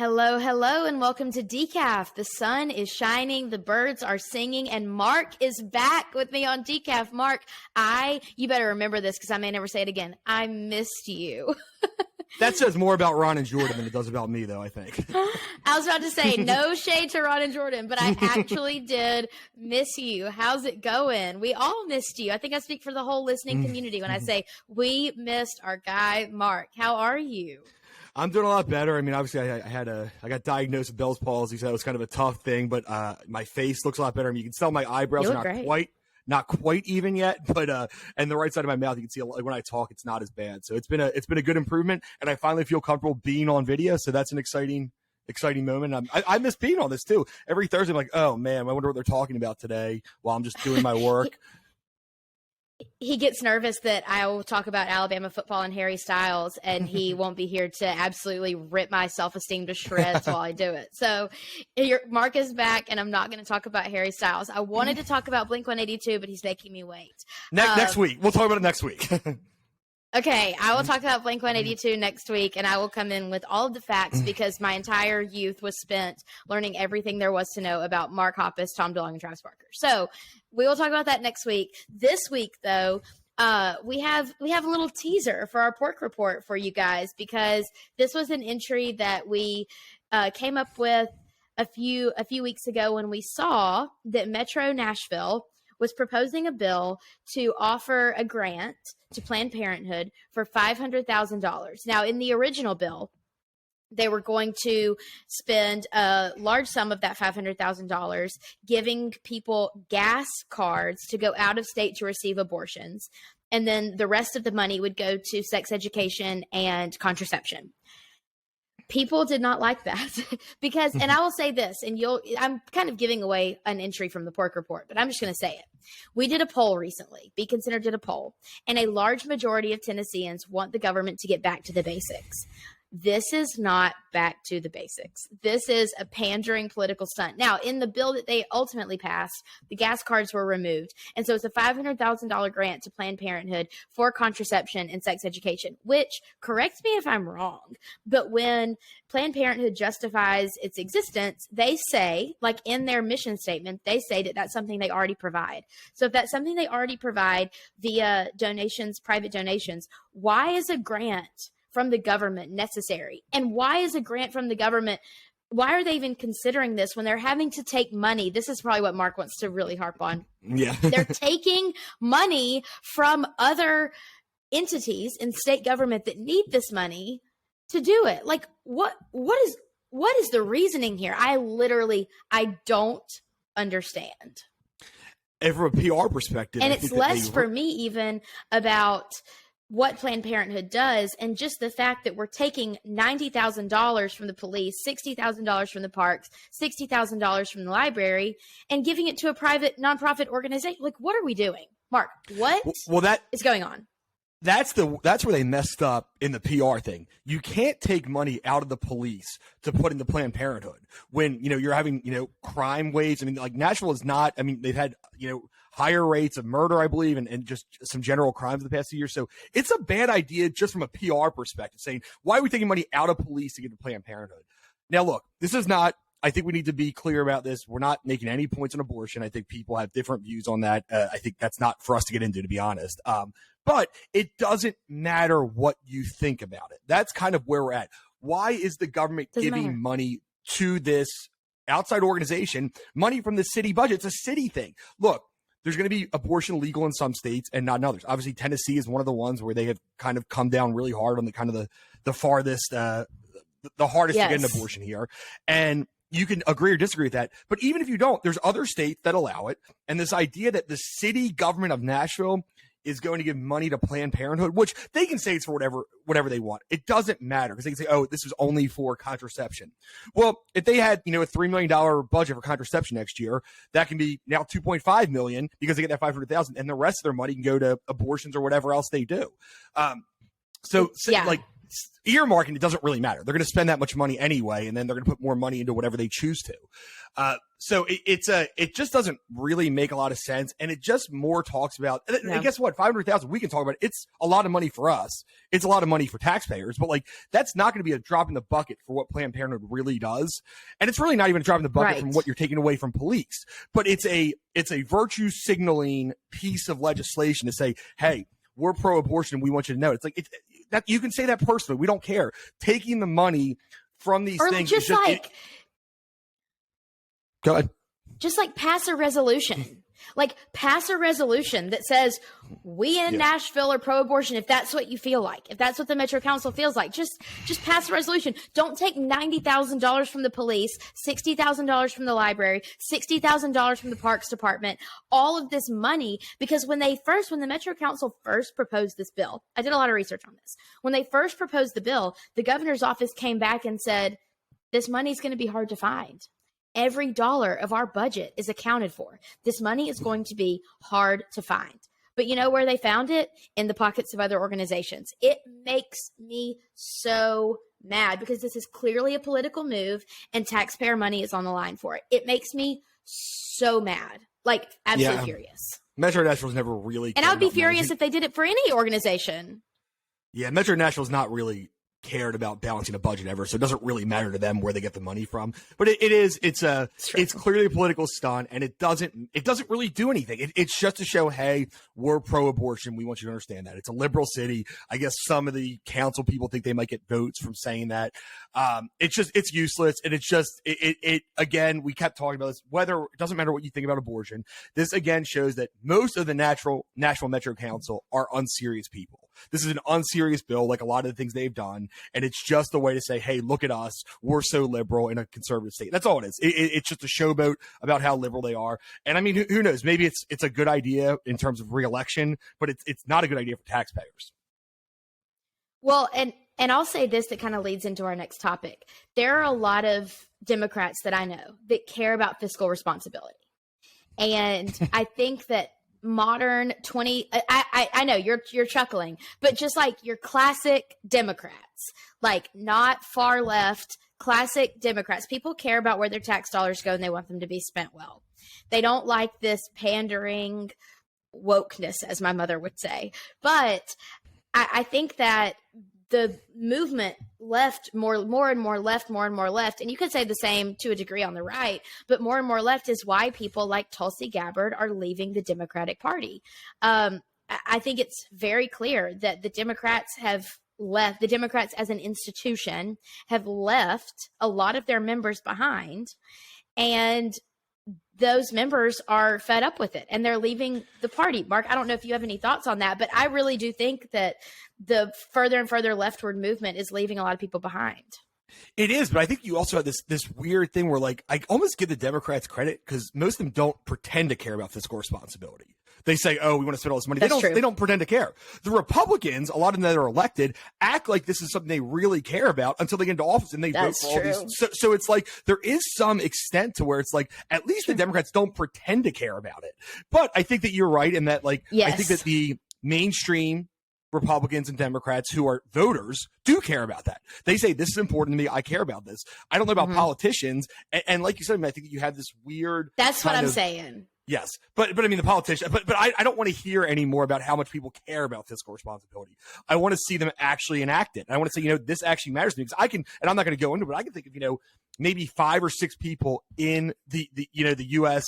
Hello, hello, and welcome to Decaf. The sun is shining, the birds are singing, and Mark is back with me on Decaf. Mark, you better remember this because I may never say it again. I missed you. That says more about Ron and Jordan than it does about me, though, I think. I was about to say, no shade to Ron and Jordan, but I actually did miss you. How's it going? We all missed you. I think I speak for the whole listening community when I say we missed our guy, Mark. How are you? I'm doing a lot better. I mean, obviously, I got diagnosed with Bell's palsy, so that was kind of a tough thing. But my face looks a lot better. I mean, you can tell my eyebrows are not quite even yet. But and the right side of my mouth, you can see when I talk, it's not as bad. So it's been a good improvement, and I finally feel comfortable being on video. So that's an exciting moment. I miss being on this too. Every Thursday, I'm like, oh man, I wonder what they're talking about today while I'm just doing my work. He gets nervous that I will talk about Alabama football and Harry Styles, and he won't be here to absolutely rip my self-esteem to shreds while I do it. So Mark is back, and I'm not going to talk about Harry Styles. I wanted to talk about Blink-182, but he's making me wait. Next week. We'll talk about it next week. Okay, I will talk about Blink-182 next week, and I will come in with all of the facts because my entire youth was spent learning everything there was to know about Mark Hoppus, Tom DeLonge, and Travis Barker. So we will talk about that next week. This week, though, we have a little teaser for our pork report for you guys because this was an entry that we came up with a few weeks ago when we saw that Metro Nashville was proposing a bill to offer a grant to Planned Parenthood for $500,000. Now, in the original bill, they were going to spend a large sum of that $500,000 giving people gas cards to go out of state to receive abortions. And then the rest of the money would go to sex education and contraception. People did not like that because, and I will say this, and I'm kind of giving away an entry from the pork report, but I'm just going to say it. We did a poll recently. Be Considered did a poll, and a large majority of Tennesseans want the government to get back to the basics. This is not back to the basics. This is a pandering political stunt. Now, in the bill that they ultimately passed, the gas cards were removed. And so it's a $500,000 grant to Planned Parenthood for contraception and sex education, which, correct me if I'm wrong, but when Planned Parenthood justifies its existence, they say, like in their mission statement, they say that that's something they already provide. So if that's something they already provide via donations, private donations, why is a grant from the government necessary? And why is a grant from the government, why are they even considering this when they're having to take money? This is probably what Mark wants to really harp on. Yeah. They're taking money from other entities in state government that need this money to do it. Like, what is the reasoning here? I don't understand. And from a PR perspective, and it's less for me even about what Planned Parenthood does, and just the fact that we're taking $90,000 from the police, $60,000 from the parks, $60,000 from the library, and giving it to a private nonprofit organization. Like, what are we doing? Mark, what is going on? That's where they messed up in the PR thing. You can't take money out of the police to put into Planned Parenthood when, you're having, crime waves. I mean, like Nashville is not, I mean, they've had, higher rates of murder, I believe, and just some general crimes in the past few years. So it's a bad idea just from a PR perspective, saying, why are we taking money out of police to get to Planned Parenthood? Now, look, this is not, I think we need to be clear about this. We're not making any points on abortion. I think people have different views on that. I think that's not for us to get into, to be honest. But it doesn't matter what you think about it. That's kind of where we're at. Why is the government giving money to this outside organization, money from the city budget? It's a city thing. Look, there's going to be abortion legal in some states and not in others. Obviously, Tennessee is one of the ones where they have kind of come down really hard on the kind of the farthest, the hardest to get an abortion here. And you can agree or disagree with that. But even if you don't, there's other states that allow it. And this idea that the city government of Nashville is going to give money to Planned Parenthood, which they can say it's for whatever they want. It doesn't matter because they can say, oh, this is only for contraception. Well, if they had, a $3 million budget for contraception next year, that can be now $2.5 million because they get that $500,000, and the rest of their money can go to abortions or whatever else they do. earmarking, it doesn't really matter. They're going to spend that much money anyway, and then they're going to put more money into whatever they choose to. So it just doesn't really make a lot of sense, and it just more talks about. No. And guess what? 500,000. We can talk about it. It's a lot of money for us. It's a lot of money for taxpayers, but like that's not going to be a drop in the bucket for what Planned Parenthood really does, and it's really not even a drop in the bucket from what you're taking away from police. But it's a virtue signaling piece of legislation to say, hey, we're pro-abortion. We want you to know. It's like that you can say that personally. We don't care. Taking the money from these things, just like. Go ahead. Just like pass a resolution. Like pass a resolution that says we in Nashville are pro-abortion if that's what you feel like. If that's what the Metro Council feels like. Just pass a resolution. Don't take $90,000 from the police, $60,000 from the library, $60,000 from the Parks Department, all of this money, because when the Metro Council first proposed this bill, I did a lot of research on this. When they first proposed the bill, the governor's office came back and said, this money is going to be hard to find. Every dollar of our budget is accounted for. This money is going to be hard to find. But you know where they found it? In the pockets of other organizations. It makes me so mad because this is clearly a political move and taxpayer money is on the line for it. It makes me so mad. Like, absolutely furious. Metro Nashville's never really... And I would be furious if they did it for any organization. Yeah, Metro Nashville's not really cared about balancing a budget ever, so it doesn't really matter to them where they get the money from. But it's clearly a political stunt, and it doesn't really do anything. It's just to show, hey, we're pro-abortion. We want you to understand that. It's a liberal city. I guess some of the council people think they might get votes from saying that. It's useless, and it's just again, we kept talking about this. Whether it doesn't matter what you think about abortion, this again shows that most of the Nashville Metro Council are unserious people. This is an unserious bill, like a lot of the things they've done. And it's just a way to say, hey, look at us. We're so liberal in a conservative state. That's all it is. It's just a showboat about how liberal they are. And I mean, who knows? Maybe it's a good idea in terms of re-election, but it's not a good idea for taxpayers. Well, and I'll say this that kind of leads into our next topic. There are a lot of Democrats that I know that care about fiscal responsibility. And I think that modern 20 I know you're chuckling, but just like your classic Democrats, like not far left, classic Democrats, people care about where their tax dollars go and they want them to be spent well. They don't like this pandering wokeness, as my mother would say. But I think that the movement left more and more left, and you could say the same to a degree on the right, but more and more left is why people like Tulsi Gabbard are leaving the Democratic Party. I think it's very clear that the Democrats as an institution have left a lot of their members behind, and those members are fed up with it and they're leaving the party. Mark, I don't know if you have any thoughts on that, but I really do think that the further and further leftward movement is leaving a lot of people behind. It is, but I think you also have this weird thing where, like, I almost give the Democrats credit because most of them don't pretend to care about fiscal responsibility. They say, "Oh, we want to spend all this money." They don't pretend to care. The Republicans, a lot of them that are elected, act like this is something they really care about until they get into office and they vote for all these. So it's like there is some extent to where it's like at least the Democrats don't pretend to care about it. But I think that you're right in that, like, I think that the mainstream Republicans and Democrats who are voters do care about that. They say, this is important to me. I care about this. I don't know about politicians. And like you said, I think that you have this weird. That's what I'm saying. Yes. But I mean, the politician, but I don't want to hear any more about how much people care about fiscal responsibility. I want to see them actually enact it. And I want to say, this actually matters to me because I can, and I'm not going to go into it, but I can think of, maybe 5 or 6 people in the U.S.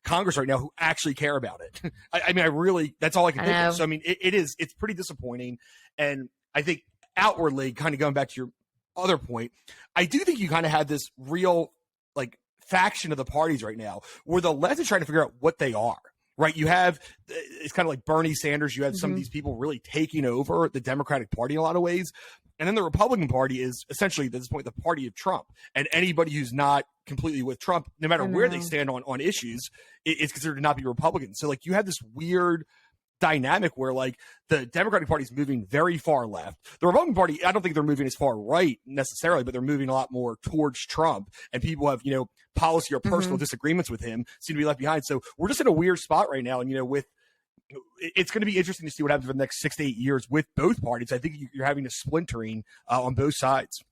Congress right now who actually care about it. I mean, I really, that's all I can think of. So, I mean, it's pretty disappointing. And I think outwardly, kind of going back to your other point, I do think you kind of have this real, like, faction of the parties right now where the left is trying to figure out what they are. Right. You have, it's kind of like Bernie Sanders. You have some of these people really taking over the Democratic Party in a lot of ways. And then the Republican Party is essentially at this point the party of Trump. And anybody who's not completely with Trump, no matter where they stand on issues, is considered to not be Republican. So, like, you have this weird dynamic where, like, the Democratic Party is moving very far left. The Republican Party, I don't think they're moving as far right necessarily, but they're moving a lot more towards Trump. And people have, policy or personal disagreements with him seem to be left behind. So we're just in a weird spot right now. And, with it's going to be interesting to see what happens for the next 6 to 8 years with both parties. I think you're having a splintering on both sides.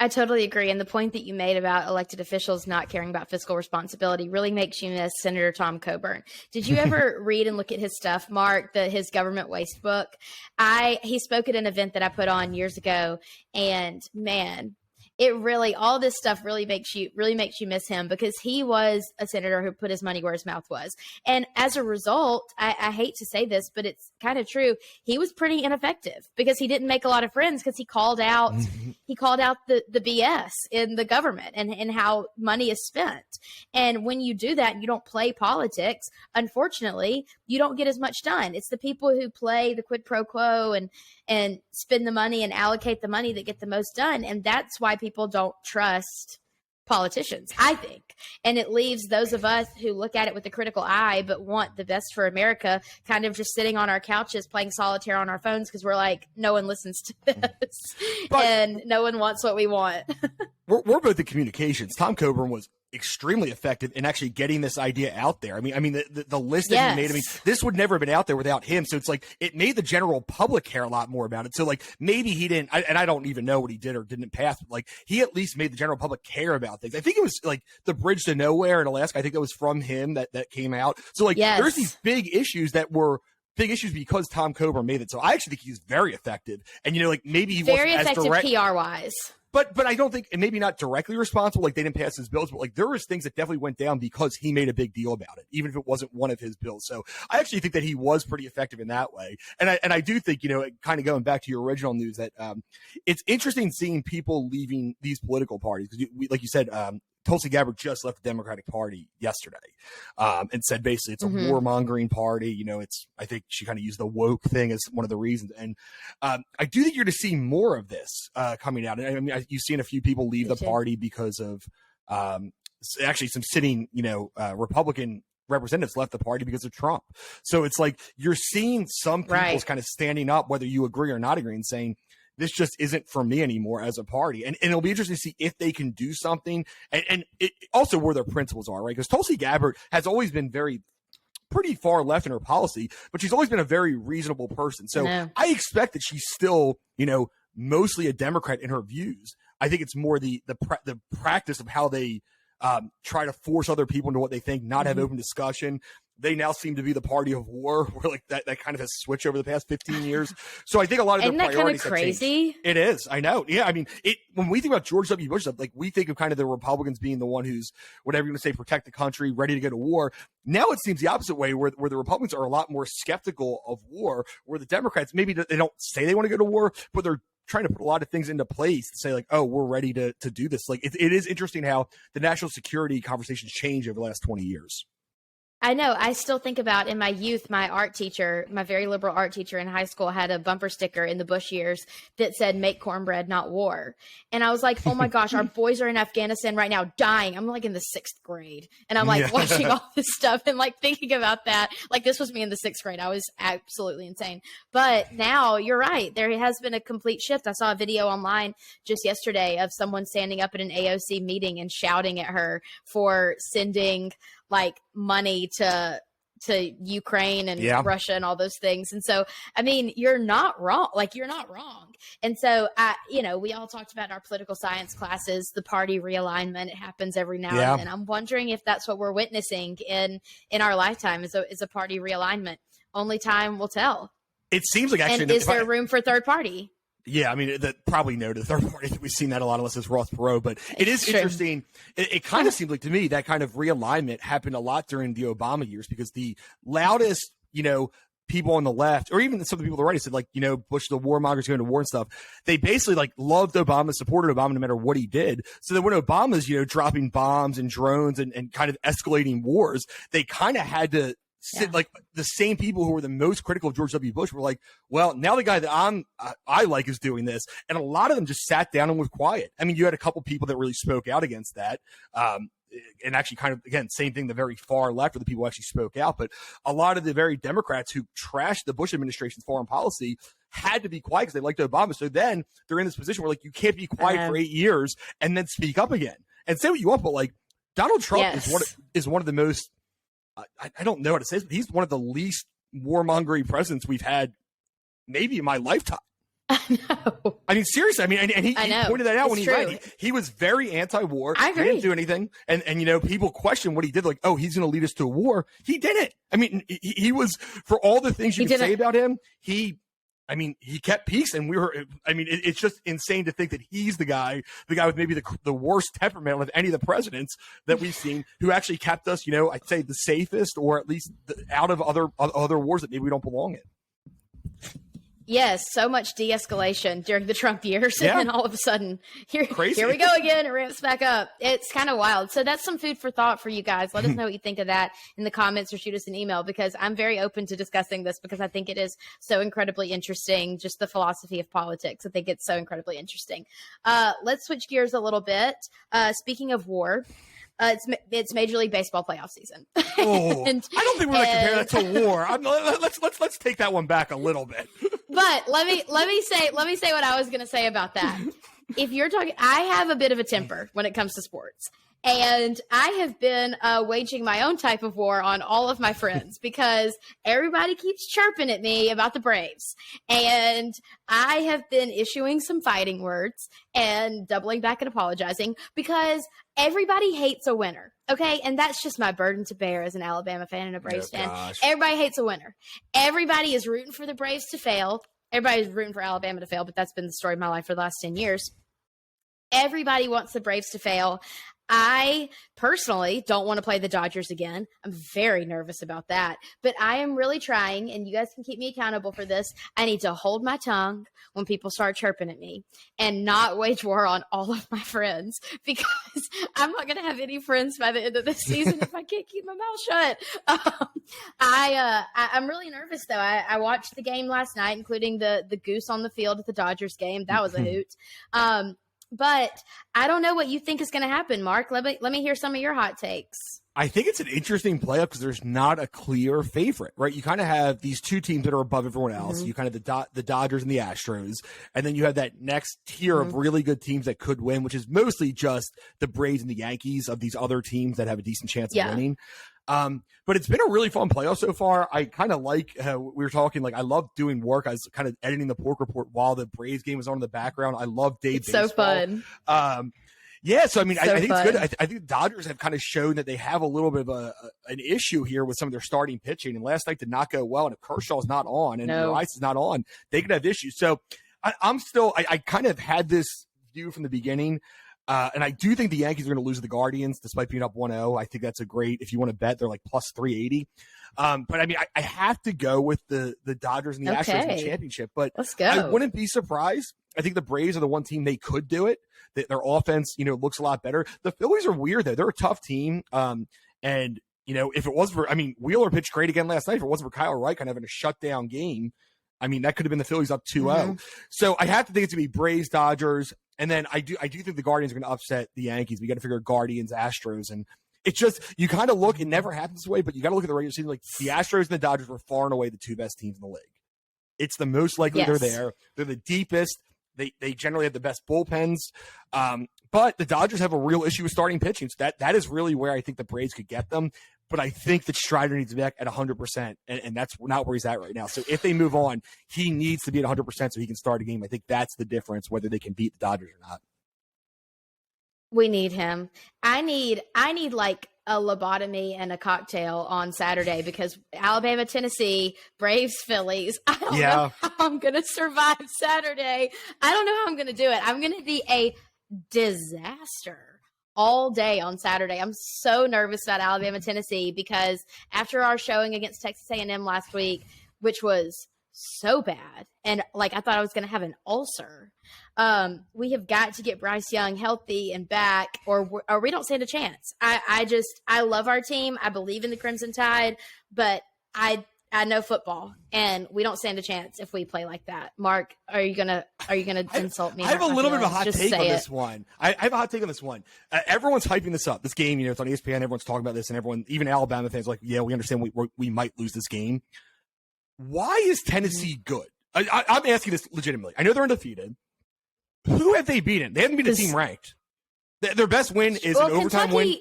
I totally agree. And the point that you made about elected officials not caring about fiscal responsibility really makes you miss Senator Tom Coburn. Did you ever read and look at his stuff, Mark, his government waste book? He spoke at an event that I put on years ago, and man, it really, all this stuff really makes you miss him, because he was a senator who put his money where his mouth was. And as a result, I hate to say this, but it's kind of true. He was pretty ineffective because he didn't make a lot of friends, because he called out the BS in the government and how money is spent. And when you do that, and you don't play politics, unfortunately, you don't get as much done. It's the people who play the quid pro quo and spend the money and allocate the money that get the most done. And that's why people don't trust politicians, I think. And it leaves those of us who look at it with a critical eye but want the best for America kind of just sitting on our couches playing solitaire on our phones, because we're like, no one listens to this and no one wants what we want. we're both in communications. Tom Coburn was extremely effective in actually getting this idea out there. I mean, the list that he made, I mean, this would never have been out there without him. So it's like, it made the general public care a lot more about it. So like, maybe he didn't, and I don't even know what he did or didn't pass, but like, he at least made the general public care about things. I think it was like the bridge to nowhere in Alaska. I think that was from him that came out. So like, there's these big issues that were big issues because Tom Coburn made it. So I actually think he's very effective. And, you know, like maybe he very wasn't effective as direct PR wise. But I don't think, and maybe not directly responsible, like they didn't pass his bills, but like there was things that definitely went down because he made a big deal about it, even if it wasn't one of his bills. So I actually think that he was pretty effective in that way. And I do think, you know, kind of going back to your original news, that it's interesting seeing people leaving these political parties, because like you said, Tulsi Gabbard just left the Democratic Party yesterday, and said basically it's a warmongering party. You know, I think she kind of used the woke thing as one of the reasons. And I do think you're to see more of this coming out. And I mean, you've seen a few people leave the party because of actually some sitting, you know, Republican representatives left the party because of Trump. So it's like you're seeing some people's kind of standing up, whether you agree or not agree, and saying, this just isn't for me anymore as a party. And it'll be interesting to see if they can do something, and it also where their principles are, right? Because Tulsi Gabbard has always been pretty far left in her policy, but she's always been a very reasonable person. So I expect that she's still, you know, mostly a Democrat in her views. I think it's more the practice of how they try to force other people into what they think, not have open discussion. They now seem to be the party of war, where like that kind of has switched over the past 15 years. So I think a lot of their priorities have changed. Isn't that kind of crazy? It is. I know. Yeah. I mean, when we think about George W. Bush stuff, like we think of kind of the Republicans being the one who's, whatever you want to say, protect the country, ready to go to war. Now it seems the opposite way, where the Republicans are a lot more skeptical of war, where the Democrats, maybe they don't say they want to go to war, but they're trying to put a lot of things into place to say like, oh, we're ready to do this. Like it is interesting how the national security conversations change over the last 20 years. I know. I still think about in my youth, my art teacher, my very liberal art teacher in high school, had a bumper sticker in the Bush years that said, "Make cornbread, not war." And I was like, oh my gosh, our boys are in Afghanistan right now dying. I'm like in the 6th grade. And I'm like watching all this stuff and like thinking about that. Like this was me in the 6th grade. I was absolutely insane. But now you're right. There has been a complete shift. I saw a video online just yesterday of someone standing up at an AOC meeting and shouting at her for sending like money to Ukraine and Russia and all those things. And so, I mean, you're not wrong. Like you're not wrong. And so, you know, we all talked about in our political science classes, the party realignment. It happens every now and then. I'm wondering if that's what we're witnessing in our lifetime is a party realignment. Only time will tell. It seems like actually. And is there room for third party? Yeah, I mean, probably no to the third party. We've seen that a lot unless it's Ross Perot, but it is interesting. It kind of seems like to me that kind of realignment happened a lot during the Obama years, because the loudest, you know, people on the left, or even some of the people on the right, said like, you know, Bush, the warmongers going to war and stuff. They basically like loved Obama, supported Obama no matter what he did. So that when Obama's, you know, dropping bombs and drones and kind of escalating wars, they kind of had to like the same people who were the most critical of George W. Bush were like, well, now the guy that I like is doing this. And a lot of them just sat down and was quiet. I mean, you had a couple people that really spoke out against that. And actually kind of, again, same thing, the very far left of the people who actually spoke out. But a lot of the very Democrats who trashed the Bush administration's foreign policy had to be quiet because they liked Obama. So then they're in this position where like, you can't be quiet for 8 years and then speak up again and say what you want. But like Donald Trump is one of the most I don't know how to say this, but he's one of the least warmongering presidents we've had maybe in my lifetime. I know. I mean, seriously. I mean, and he pointed that out it's when he true. ran. He was very anti-war. I agree. He didn't do anything. And people question what he did. Like, oh, he's going to lead us to a war. He didn't. I mean, he was, for all the things you could say about him, he kept peace, and it's just insane to think that he's the guy with maybe the worst temperament of any of the presidents that we've seen, who actually kept us, I'd say the safest, or at least out of other wars that maybe we don't belong in. Yes, so much de-escalation during the Trump years, Yeah. and then all of a sudden, here we go again. It ramps back up. It's kind of wild. So that's some food for thought for you guys. Let us know what you think of that in the comments, or shoot us an email, because I'm very open to discussing this, because I think it is so incredibly interesting, just the philosophy of politics. I think it's so incredibly interesting. Let's switch gears a little bit. Speaking of war, it's Major League Baseball playoff season. Oh, I don't think we're going to compare that to war. Let's take that one back a little bit. But let me say what I was going to say about that. If you're talking, I have a bit of a temper when it comes to sports. And I have been waging my own type of war on all of my friends, because everybody keeps chirping at me about the Braves. And I have been issuing some fighting words and doubling back and apologizing, because everybody hates a winner. Okay. And that's just my burden to bear as an Alabama fan and a Braves fan. Gosh. Everybody hates a winner. Everybody is rooting for the Braves to fail. Everybody's rooting for Alabama to fail, but that's been the story of my life for the last 10 years. Everybody wants the Braves to fail. I personally don't want to play the Dodgers again. I'm very nervous about that. But I am really trying, and you guys can keep me accountable for this. I need to hold my tongue when people start chirping at me, and not wage war on all of my friends, because I'm not going to have any friends by the end of this season if I can't keep my mouth shut. I'm really nervous, though. I watched the game last night, including the goose on the field at the Dodgers game. That was a hoot. But I don't know what you think is going to happen, Mark. Let me hear some of your hot takes. I think it's an interesting playoff because there's not a clear favorite, right? You kind of have these two teams that are above everyone else. Mm-hmm. You kind of the Dodgers and the Astros, and then you have that next tier of really good teams that could win, which is mostly just the Braves and the Yankees of these other teams that have a decent chance of winning. But it's been a really fun playoff so far. I kind of like, we were talking, like, I love doing work. I was kind of editing the Pork Report while the Braves game was on in the background. I love Dave baseball. So fun. Yeah, so I mean, I think it's good. I think the Dodgers have kind of shown that they have a little bit of an issue here with some of their starting pitching. And last night did not go well. And if Kershaw's not on and Rice is not on, they could have issues. So I kind of had this view from the beginning. And I do think the Yankees are going to lose to the Guardians despite being up 1-0. I think that's a great, if you want to bet, they're like plus 380. But I mean, I have to go with the Dodgers and the Astros in the championship. But let's go. I wouldn't be surprised. I think the Braves are the one team they could do it. Their offense, looks a lot better. The Phillies are weird, though. They're a tough team. And, if it was for, Wheeler pitched great again last night. If it wasn't for Kyle Wright kind of having a shutdown game, that could have been the Phillies up 2-0. Mm-hmm. So I have to think it's going to be Braves, Dodgers. And then I do think the Guardians are going to upset the Yankees. We got to figure Guardians, Astros. And it's just, you kind of look, it never happens this way, but you got to look at the regular season. Like, the Astros and the Dodgers were far and away the two best teams in the league. It's the most likely they're there. They're the deepest. They generally have the best bullpens. But the Dodgers have a real issue with starting pitching. So that is really where I think the Braves could get them. But I think that Strider needs to be back at 100%, and that's not where he's at right now. So if they move on, he needs to be at 100% so he can start a game. I think that's the difference, whether they can beat the Dodgers or not. We need him. I need like a lobotomy and a cocktail on Saturday, because Alabama, Tennessee, Braves, Phillies. I don't know how I'm going to survive Saturday. I don't know how I'm going to do it. I'm going to be a disaster all day on Saturday. I'm so nervous about Alabama, Tennessee, because after our showing against Texas A&M last week, which was so bad, and like I thought I was going to have an ulcer, we have got to get Bryce Young healthy and back, or we don't stand a chance. I love our team. I believe in the Crimson Tide, but I know football, and we don't stand a chance if we play like that. Mark, are you gonna insult me? I have a little bit of a hot take on this one. I have a hot take on this one. Everyone's hyping this up. This game, it's on ESPN. Everyone's talking about this, and everyone, even Alabama fans, are like, yeah, we understand we might lose this game. Why is Tennessee good? I'm asking this legitimately. I know they're undefeated. Who have they beaten? They haven't beaten a team ranked. Their best win is an overtime win.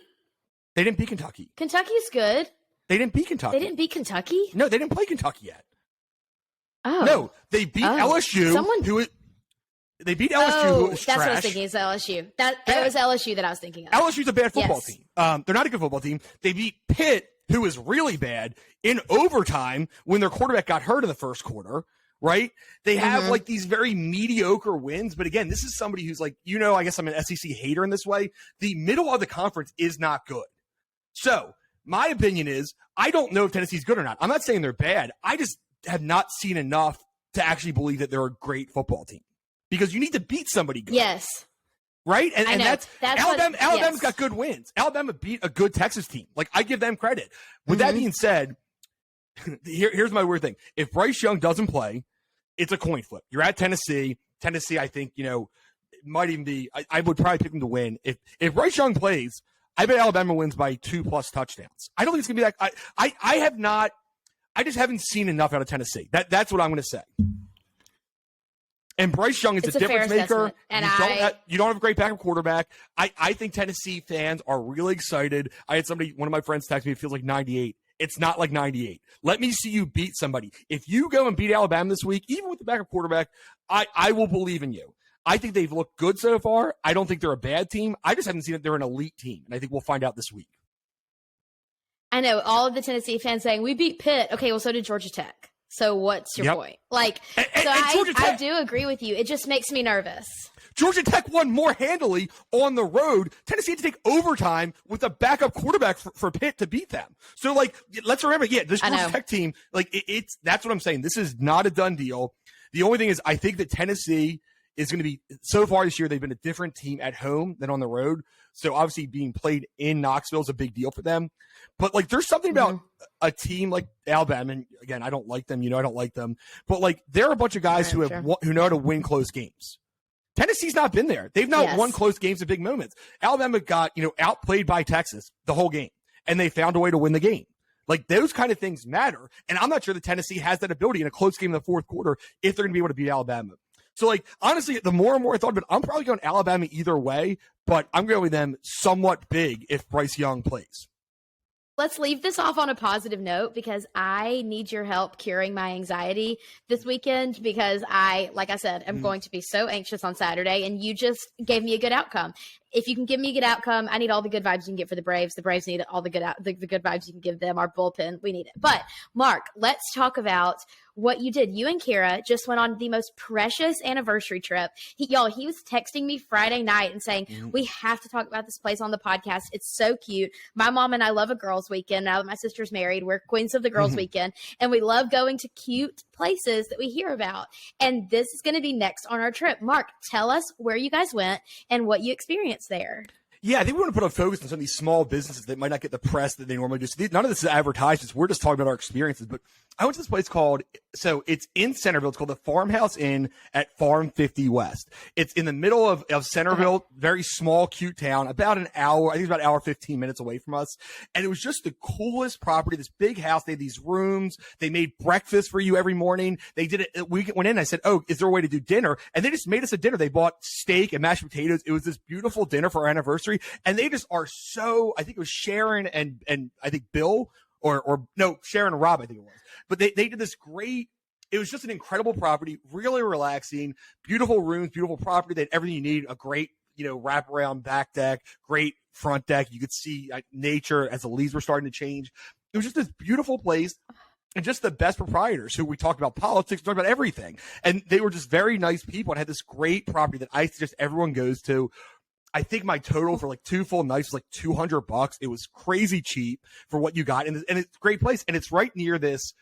They didn't beat Kentucky. Kentucky's good. They didn't beat Kentucky. They didn't beat Kentucky? No, they didn't play Kentucky yet. Oh. No, they beat LSU. They beat LSU, who was that's trash. what I was thinking. It's LSU. It was LSU that I was thinking of. LSU's a bad football team. They're not a good football team. They beat Pitt, who is really bad, in overtime when their quarterback got hurt in the first quarter, right? They have like these very mediocre wins. But again, this is somebody who's like, I guess I'm an SEC hater in this way. The middle of the conference is not good. So my opinion is, I don't know if Tennessee's good or not. I'm not saying they're bad. I just have not seen enough to actually believe that they're a great football team, because you need to beat somebody good. Yes. Right? And that's Alabama's got good wins. Alabama beat a good Texas team. Like, I give them credit. With that being said, here's my weird thing. If Bryce Young doesn't play, it's a coin flip. You're at Tennessee. Tennessee, I think, it might even be, I would probably pick them to win. If Bryce Young plays, I bet Alabama wins by 2+ touchdowns. I don't think it's going to be that. I just haven't seen enough out of Tennessee. That's what I'm going to say. And Bryce Young is a difference maker. And you don't have a great backup quarterback. I think Tennessee fans are really excited. I had one of my friends text me, it feels like 98. It's not like 98. Let me see you beat somebody. If you go and beat Alabama this week, even with the backup quarterback, I will believe in you. I think they've looked good so far. I don't think they're a bad team. I just haven't seen that they're an elite team. And I think we'll find out this week. I know all of the Tennessee fans saying, we beat Pitt. Okay, well, so did Georgia Tech. So what's your point? I do agree with you. It just makes me nervous. Georgia Tech won more handily on the road. Tennessee had to take overtime with a backup quarterback for Pitt to beat them. So, let's remember, this Georgia Tech team, that's what I'm saying. This is not a done deal. The only thing is, I think that Tennessee is going to be, so far this year, they've been a different team at home than on the road. So obviously being played in Knoxville is a big deal for them. But there's something about a team like Alabama, and again, I don't like them. I don't like them. But they're a bunch of guys who know how to win close games. Tennessee's not been there. They've not won close games at big moments. Alabama got, outplayed by Texas the whole game, and they found a way to win the game. Those kind of things matter. And I'm not sure that Tennessee has that ability in a close game in the fourth quarter if they're going to be able to beat Alabama. So, honestly, the more and more I thought about it, I'm probably going Alabama either way, but I'm going with them somewhat big if Bryce Young plays. Let's leave this off on a positive note, because I need your help curing my anxiety this weekend, because like I said, I'm going to be so anxious on Saturday, and you just gave me a good outcome. If you can give me a good outcome, I need all the good vibes you can get for the Braves. The Braves need all the good vibes you can give them. Our bullpen, we need it. But Mark, let's talk about what you did. You and Kira just went on the most precious anniversary trip. He was texting me Friday night and saying, we have to talk about this place on the podcast. It's so cute. My mom and I love a girls' weekend. Now that my sister's married, we're queens of the girls' weekend. And we love going to cute places that we hear about. And this is going to be next on our trip. Mark, tell us where you guys went and what you experienced there. Yeah, I think we want to put a focus on some of these small businesses that might not get the press that they normally do. So none of this is advertisements. We're just talking about our experiences. But I went to this place it's in Centerville. It's called the Farmhouse Inn at Farm 50 West. It's in the middle of Centerville, very small, cute town, about an hour, I think it's about an hour, 15 minutes away from us. And it was just the coolest property, this big house. They had these rooms. They made breakfast for you every morning. They did it. We went in and I said, is there a way to do dinner? And they just made us a dinner. They bought steak and mashed potatoes. It was this beautiful dinner for our anniversary. And they just are so, I think it was Sharon and I think Bill or no, Sharon and Rob, I think it was. But they did this great, it was just an incredible property, really relaxing, beautiful rooms, beautiful property. They had everything you need, a great, wraparound back deck, great front deck. You could see nature as the leaves were starting to change. It was just this beautiful place. And just the best proprietors who we talked about politics, talked about everything. And they were just very nice people and had this great property that I suggest everyone goes to. I think my total for 2 full nights was $200. It was crazy cheap for what you got. And it's a great place. And it's right near this.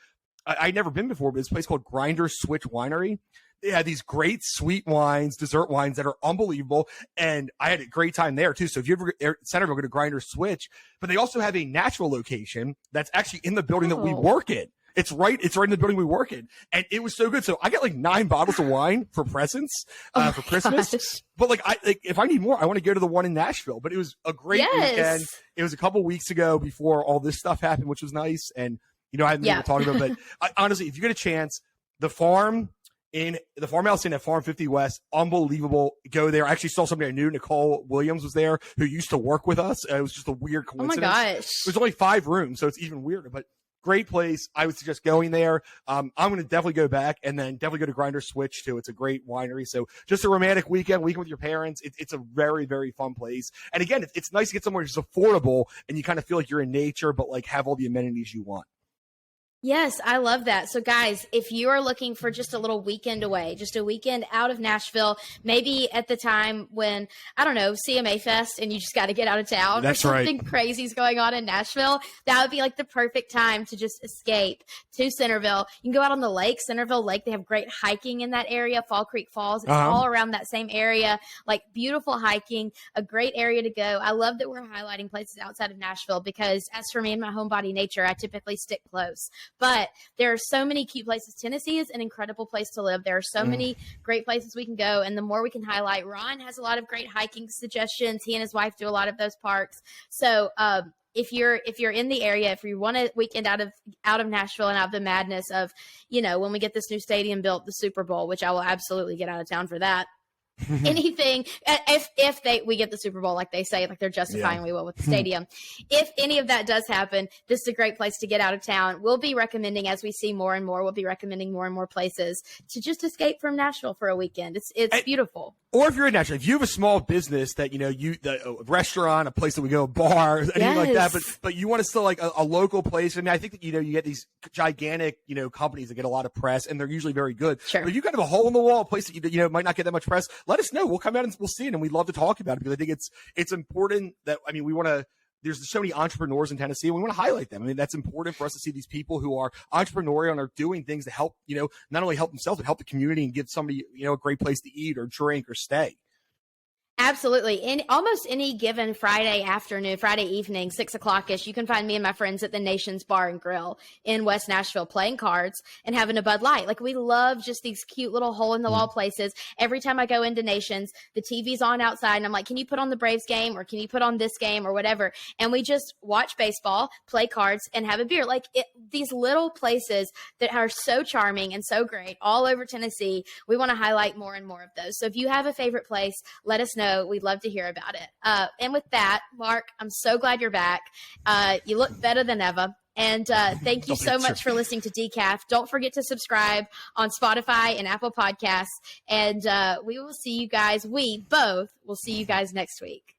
I'd never been before, but it's a place called Grinder Switch Winery. They had these great sweet wines, dessert wines that are unbelievable. And I had a great time there too. So if you ever at Centerville, go to Grinder Switch, but they also have a Nashville location that's actually in the building that we work in. It's right in the building we work in. And it was so good. So I got 9 bottles of wine for presents for Christmas. Gosh. But if I need more, I want to go to the one in Nashville. But it was a great weekend. It was a couple weeks ago before all this stuff happened, which was nice. And, I hadn't been talking about it. But honestly, if you get a chance, the farm in the farmhouse in at Farm 50 West. Unbelievable. Go there. I actually saw somebody I knew. Nicole Williams was there, who used to work with us. It was just a weird coincidence. Oh my gosh. There's only 5 rooms, so it's even weirder, but great place. I would suggest going there. I'm going to definitely go back, and then definitely go to Grinder Switch too. It's a great winery. So just a romantic weekend with your parents. It's a very, very fun place. And again, it's nice to get somewhere that's affordable and you kind of feel like you're in nature, but like have all the amenities you want. Yes, I love that. So guys, if you are looking for just a little weekend away, just a weekend out of Nashville, maybe at the time when, I don't know, CMA Fest and you just got to get out of town. That's or something right. crazy is going on in Nashville, that would be like the perfect time to just escape to Centerville. You can go out on the lake, Centerville Lake. They have great hiking in that area, Fall Creek Falls. It's all around that same area, like beautiful hiking, a great area to go. I love that we're highlighting places outside of Nashville because as for me and my homebody nature, I typically stick close. But there are so many cute places. Tennessee is an incredible place to live. There are so many great places we can go. And the more we can highlight, Ron has a lot of great hiking suggestions. He and his wife do a lot of those parks. So if you're in the area, if you want a weekend out of Nashville and out of the madness of, when we get this new stadium built, the Super Bowl, which I will absolutely get out of town for that. Anything, if we get the Super Bowl, like they say, like they're justifying we will with the stadium. If any of that does happen, this is a great place to get out of town. We'll be recommending, as we see more and more, we'll be recommending more and more places to just escape from Nashville for a weekend. It's beautiful. Or if you're in Nashville, if you have a small business that, a restaurant, a place that we go, a bar, anything like that, but you want to still like a local place. I mean, I think that, you get these gigantic, companies that get a lot of press and they're usually very good. Sure. But if you kind of a hole in the wall, a place that, might not get that much press, let us know. We'll come out and we'll see it. And we'd love to talk about it because I think it's important that, we want to, there's so many entrepreneurs in Tennessee and we want to highlight them. I mean, that's important for us to see these people who are entrepreneurial and are doing things to help, not only help themselves, but help the community and give somebody, a great place to eat or drink or stay. Absolutely. In almost any given Friday afternoon, Friday evening, 6:00-ish, you can find me and my friends at the Nation's Bar and Grill in West Nashville playing cards and having a Bud Light. Like, we love just these cute little hole-in-the-wall places. Every time I go into Nation's, the TV's on outside, and I'm like, can you put on the Braves game or can you put on this game or whatever? And we just watch baseball, play cards, and have a beer. Like, these little places that are so charming and so great all over Tennessee, we want to highlight more and more of those. So if you have a favorite place, let us know. We'd love to hear about it. And with that, Mark, I'm so glad you're back. You look better than ever. And thank you so much for listening to Decaf. Don't forget to subscribe on Spotify and Apple Podcasts. And we both will see you guys next week.